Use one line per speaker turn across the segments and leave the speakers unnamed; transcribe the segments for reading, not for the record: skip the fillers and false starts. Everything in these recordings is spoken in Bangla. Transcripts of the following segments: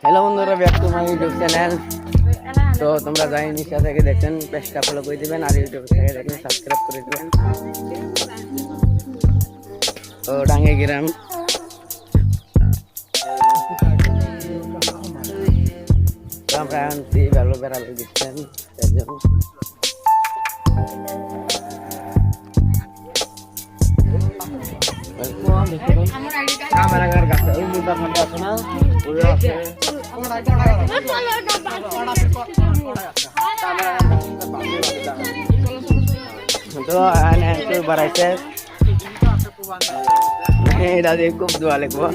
হ্যালো বন্ধুরা, back to my YouTube channel. তো তোমরা যাই নিচা থেকে দেখছেন পেজটা ফলো করে দিবেন, আর ইউটিউব থেকে দেখেন সাবস্ক্রাইব করে দিবেন। তো ডাঙ্গে গ্রাম তো আমরা এখন ভালো বেড়ালে দিচ্ছেন ক্যামেরার কাছে ওই মুদ্রা ফান্ডা আছে না, ওই আছে তো এনে বাড়াইছে এটা দিয়ে খুব দোয়া লিখবো।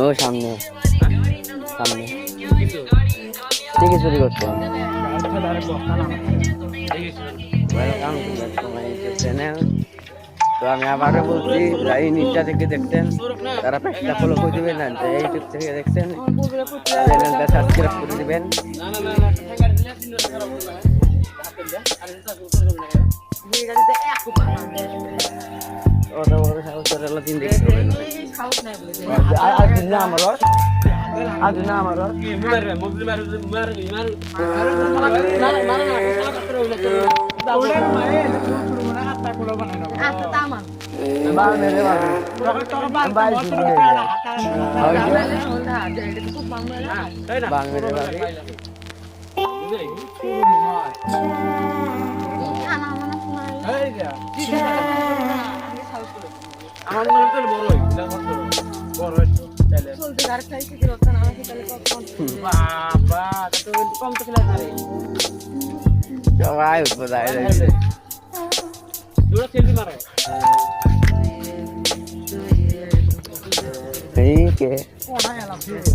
ও সামনে সামনে ঠিক চুরি করছে। Welcome to back to my YouTube channel. তো আমি আবারও বলছি, যাই নিচা থেকে দেখতেন তারা পেজটা ফলো করে দিবেন, আর যে ইউটিউব থেকে দেখছেন চ্যানেলটা সাবস্ক্রাইব করে দিবেন। ওটা বড় সাহসের হলো তিন দিকে আর না আমার আজ না আমার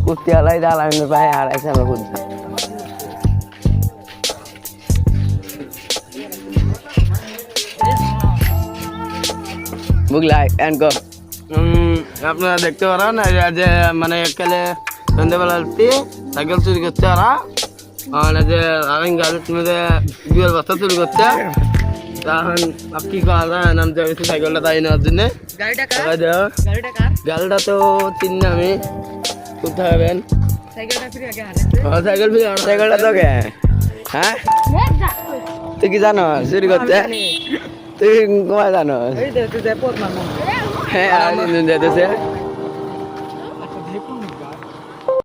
কুত্তিয়ালাই দালান পায় হারাইছে আমার বুদ্ধি। বুঝলা আপনারা দেখতে পারেন যে মানে একালে সন্ধ্যাবেলা সাইকেল চুরি করছে ওরা, মানে যে আমি গাড়ির মধ্যে বিয়ের বস্তা চুরি করছে। তখন কি করা যায়, নাম যাবে সাইকেলটা তাই নেওয়ার জন্য। গাড়িটা তো চিনি না আমি, কোথায় হবেন সাইকেলটা তোকে? হ্যাঁ তুই কি জানো চুরি করতে? তুই কমায় জানো? হ্যাঁ যেতেছে